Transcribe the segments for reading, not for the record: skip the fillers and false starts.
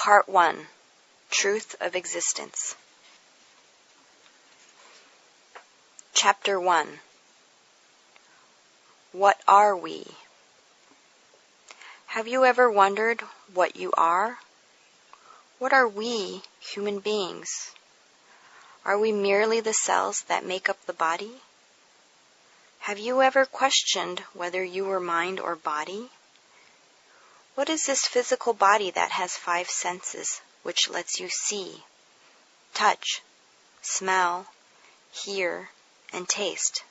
Part 1. Truth of Existence. Chapter 1. What are we? Have you ever wondered what you are? What are we, human beings? Are we merely the cells that make up the body? Have you ever questioned whether you were mind or body? What is this physical body that has 5 senses, which lets you see, touch, smell, hear, and taste?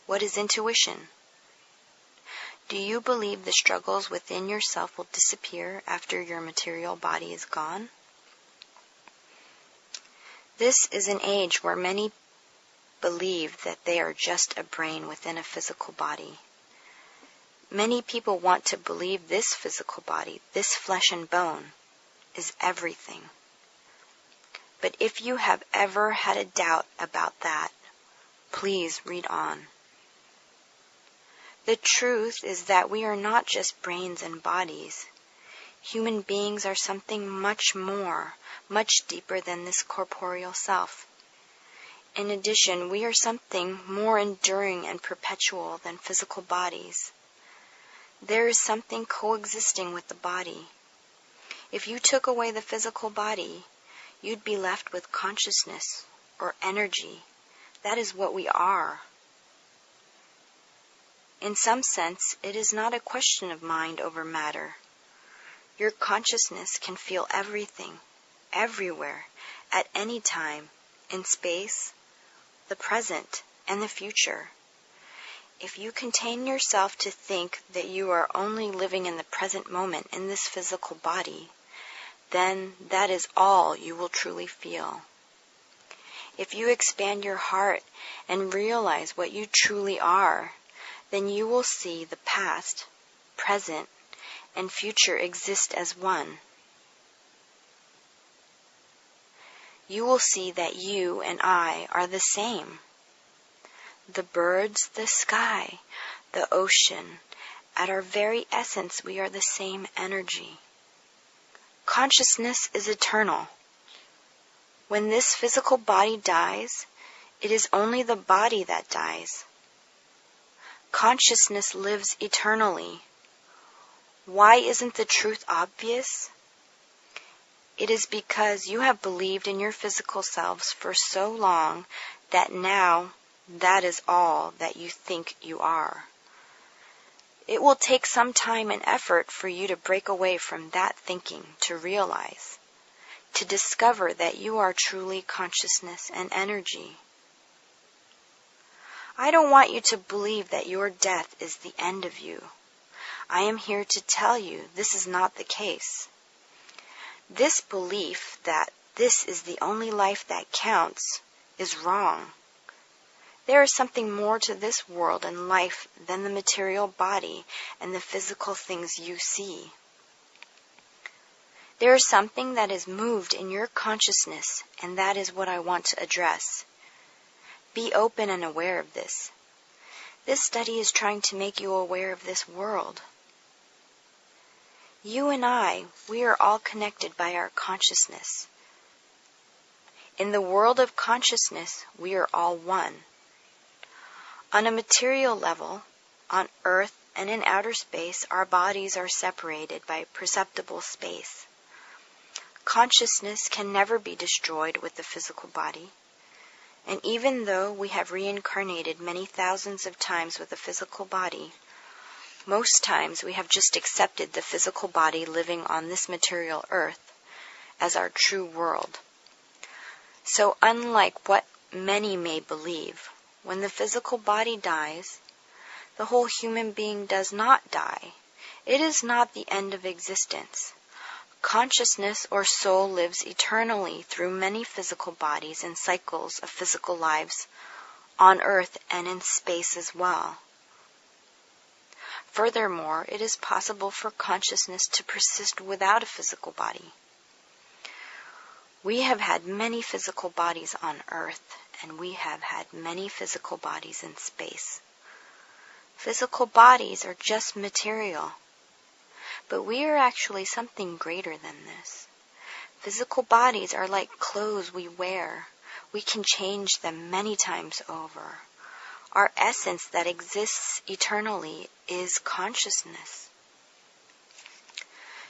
What is intuition? Do you believe the struggles within yourself will disappear after your material body is gone? This is an age where many believe that they are just a brain within a physical body. Many people want to believe this physical body, this flesh and bone, is everything. But if you have ever had a doubt about that, please read on. The truth is that we are not just brains and bodies. Human beings are something much more, much deeper than this corporeal self. In addition, we are something more enduring and perpetual than physical bodies. There is something coexisting with the body. If you took away the physical body, you'd be left with consciousness or energy. That is what we are. In some sense, it is not a question of mind over matter. Your consciousness can feel everything, everywhere, at any time, in space, the present, and the future. If you contain yourself to think that you are only living in the present moment in this physical body, then that is all you will truly feel. If you expand your heart and realize what you truly are, then you will see the past, present, and future exist as one. You will see that you and I are the same. The birds, the sky, the ocean, at our very essence we are the same energy. Consciousness is eternal. When this physical body dies, it is only the body that dies. Consciousness lives eternally. Why isn't the truth obvious? It is because you have believed in your physical selves for so long that now that is all that you think you are. It will take some time and effort for you to break away from that thinking, to realize, to discover that you are truly consciousness and energy. I don't want you to believe that your death is the end of you. I am here to tell you this is not the case. This belief that this is the only life that counts is wrong. There is something more to this world and life than the material body and the physical things you see. There is something that is moved in your consciousness, and that is what I want to address. Be open and aware of this. This study is trying to make you aware of this world. You and I, we are all connected by our consciousness. In the world of consciousness, we are all one. On a material level, on Earth and in outer space, our bodies are separated by perceptible space. Consciousness can never be destroyed with the physical body. And even though we have reincarnated many thousands of times with a physical body, most times we have just accepted the physical body living on this material earth as our true world. So unlike what many may believe, when the physical body dies, the whole human being does not die. It is not the end of existence. Consciousness or soul lives eternally through many physical bodies and cycles of physical lives on earth and in space as well. Furthermore, it is possible for consciousness to persist without a physical body. We have had many physical bodies on earth, and we have had many physical bodies in space. Physical bodies are just material. But we are actually something greater than this. Physical bodies are like clothes we wear. We can change them many times over. Our essence that exists eternally is consciousness.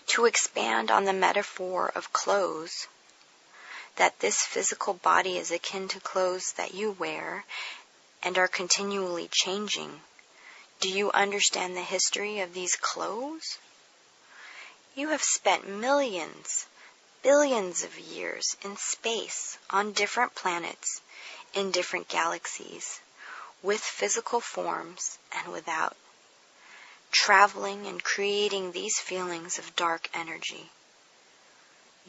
To expand on the metaphor of clothes, that this physical body is akin to clothes that you wear and are continually changing, do you understand the history of these clothes? You have spent millions, billions of years in space, on different planets, in different galaxies, with physical forms and without, traveling and creating these feelings of dark energy.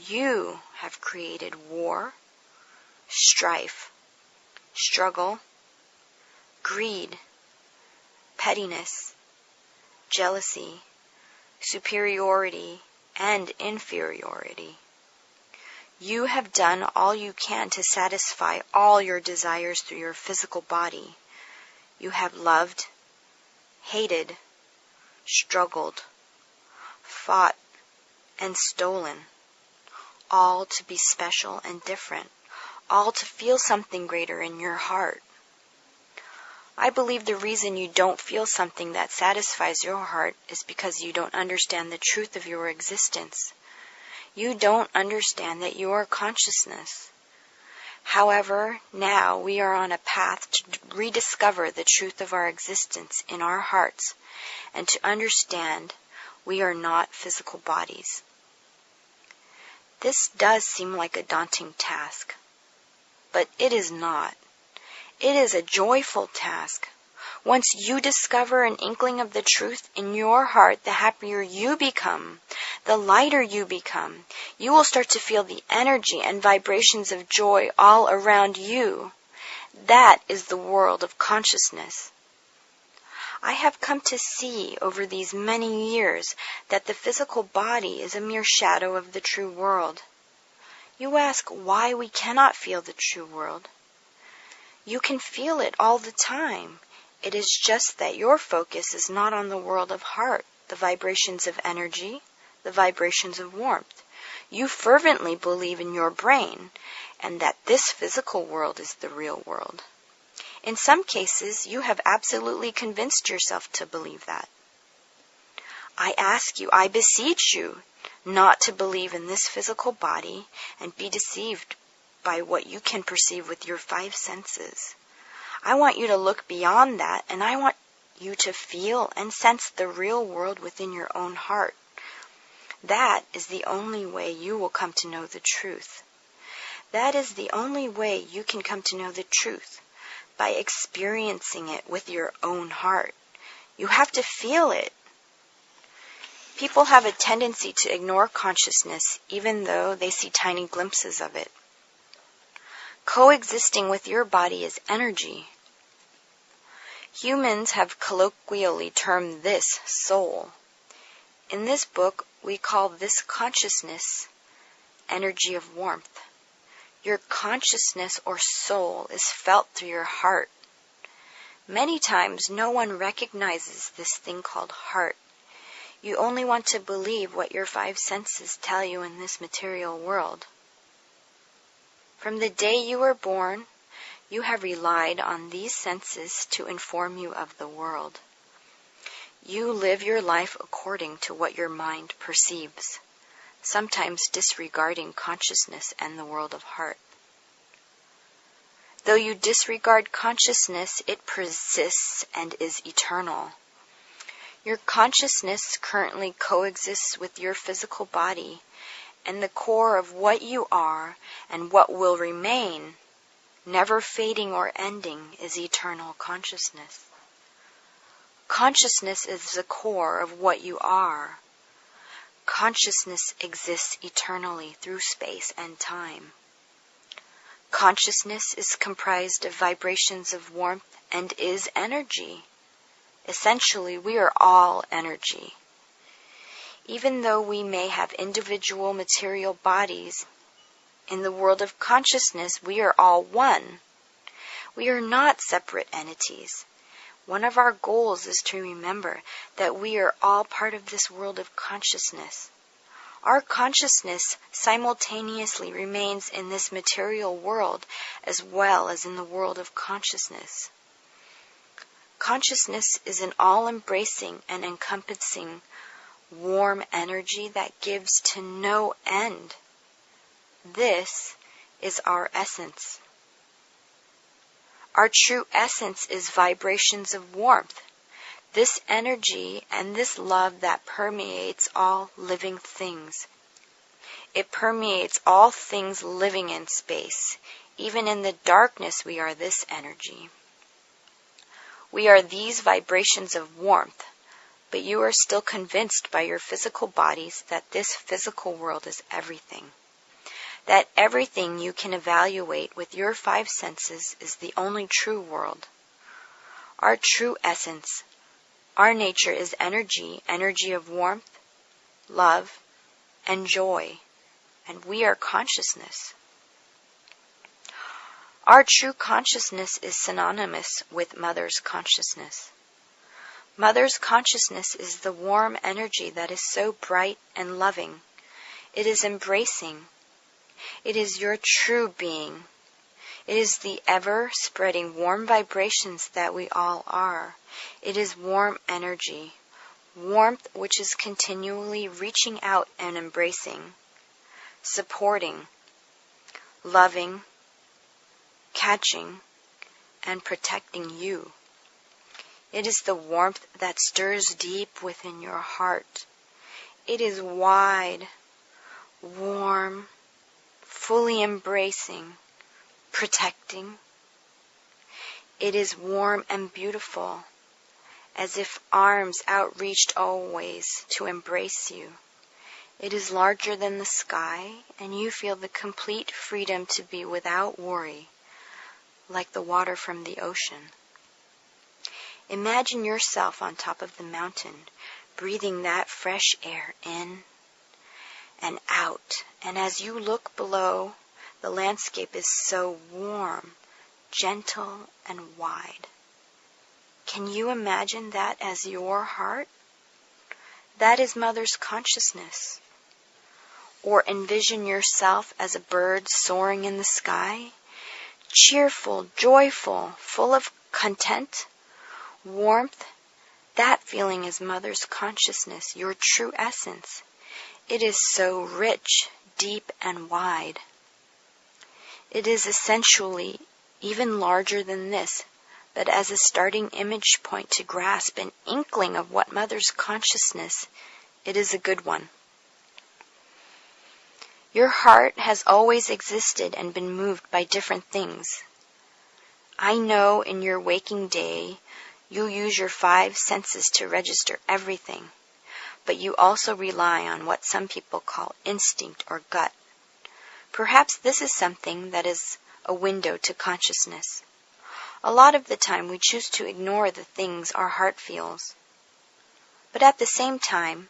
You have created war, strife, struggle, greed, pettiness, jealousy, superiority, and inferiority. You have done all you can to satisfy all your desires through your physical body. You have loved, hated, struggled, fought, and stolen, all to be special and different, all to feel something greater in your heart. I believe the reason you don't feel something that satisfies your heart is because you don't understand the truth of your existence. You don't understand that you are consciousness. However, now we are on a path to rediscover the truth of our existence in our hearts and to understand we are not physical bodies. This does seem like a daunting task, but it is not. It is a joyful task. Once you discover an inkling of the truth in your heart, the happier you become, the lighter you become. You will start to feel the energy and vibrations of joy all around you. That is the world of consciousness. I have come to see over these many years that the physical body is a mere shadow of the true world. You ask why we cannot feel the true world. You can feel it all the time. It is just that your focus is not on the world of heart, the vibrations of energy, the vibrations of warmth. You fervently believe in your brain, and that this physical world is the real world. In some cases, you have absolutely convinced yourself to believe that. I ask you, I beseech you, not to believe in this physical body and be deceived by what you can perceive with your 5 senses. I want you to look beyond that, and I want you to feel and sense the real world within your own heart. That is the only way you will come to know the truth. That is the only way you can come to know the truth, by experiencing it with your own heart. You have to feel it. People have a tendency to ignore consciousness, even though they see tiny glimpses of it. Coexisting with your body is energy. Humans have colloquially termed this soul. In this book, we call this consciousness energy of warmth. Your consciousness or soul is felt through your heart. Many times, no one recognizes this thing called heart. You only want to believe what your 5 senses tell you in this material world. From the day you were born, you have relied on these senses to inform you of the world. You live your life according to what your mind perceives, sometimes disregarding consciousness and the world of heart. Though you disregard consciousness, it persists and is eternal. Your consciousness currently coexists with your physical body, and the core of what you are and what will remain, never fading or ending, is eternal consciousness. Consciousness is the core of what you are. Consciousness exists eternally through space and time. Consciousness is comprised of vibrations of warmth and is energy. Essentially, we are all energy. Even though we may have individual material bodies, in the world of consciousness, we are all one. We are not separate entities. One of our goals is to remember that we are all part of this world of consciousness. Our consciousness simultaneously remains in this material world as well as in the world of consciousness. Consciousness is an all-embracing and encompassing warm energy that gives to no end. This is our essence. Our true essence is vibrations of warmth. This energy and this love that permeates all living things. It permeates all things living in space. Even in the darkness, we are this energy. We are these vibrations of warmth, but you are still convinced by your physical bodies that this physical world is everything. That everything you can evaluate with your 5 senses is the only true world. Our true essence, our nature is energy, energy of warmth, love, and joy, and we are consciousness. Our true consciousness is synonymous with Mother's consciousness. Mother's consciousness is the warm energy that is so bright and loving. It is embracing. It is your true being. It is the ever-spreading warm vibrations that we all are. It is warm energy, warmth which is continually reaching out and embracing, supporting, loving, catching, and protecting you. It is the warmth that stirs deep within your heart. It is wide, warm, fully embracing, protecting. It is warm and beautiful, as if arms outreached always to embrace you. It is larger than the sky, and you feel the complete freedom to be without worry, like the water from the ocean. Imagine yourself on top of the mountain, breathing that fresh air in and out, and as you look below, the landscape is so warm, gentle, and wide. Can you imagine that as your heart? That is Mother's consciousness. Or envision yourself as a bird soaring in the sky, cheerful, joyful, full of content, warmth. That feeling is Mother's consciousness, your true essence. It is so rich, deep, and wide. It is essentially even larger than this, but as a starting image point to grasp an inkling of what Mother's consciousness, it is a good one. Your heart has always existed and been moved by different things. I know in your waking day you use your 5 senses to register everything, but you also rely on what some people call instinct or gut. Perhaps this is something that is a window to consciousness. A lot of the time we choose to ignore the things our heart feels. But at the same time,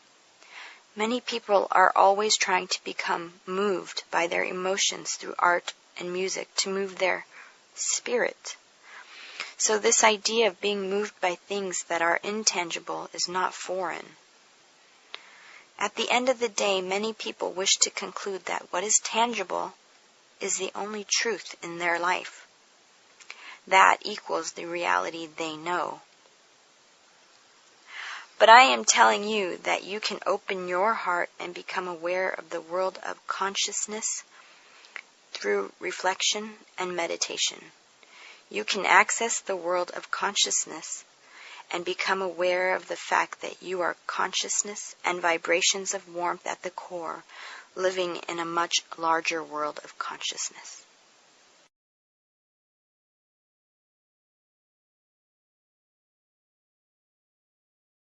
many people are always trying to become moved by their emotions through art and music to move their spirit. So this idea of being moved by things that are intangible is not foreign. At the end of the day, many people wish to conclude that what is tangible is the only truth in their life. That equals the reality they know. But I am telling you that you can open your heart and become aware of the world of consciousness through reflection and meditation. You can access the world of consciousness and become aware of the fact that you are consciousness and vibrations of warmth at the core, living in a much larger world of consciousness.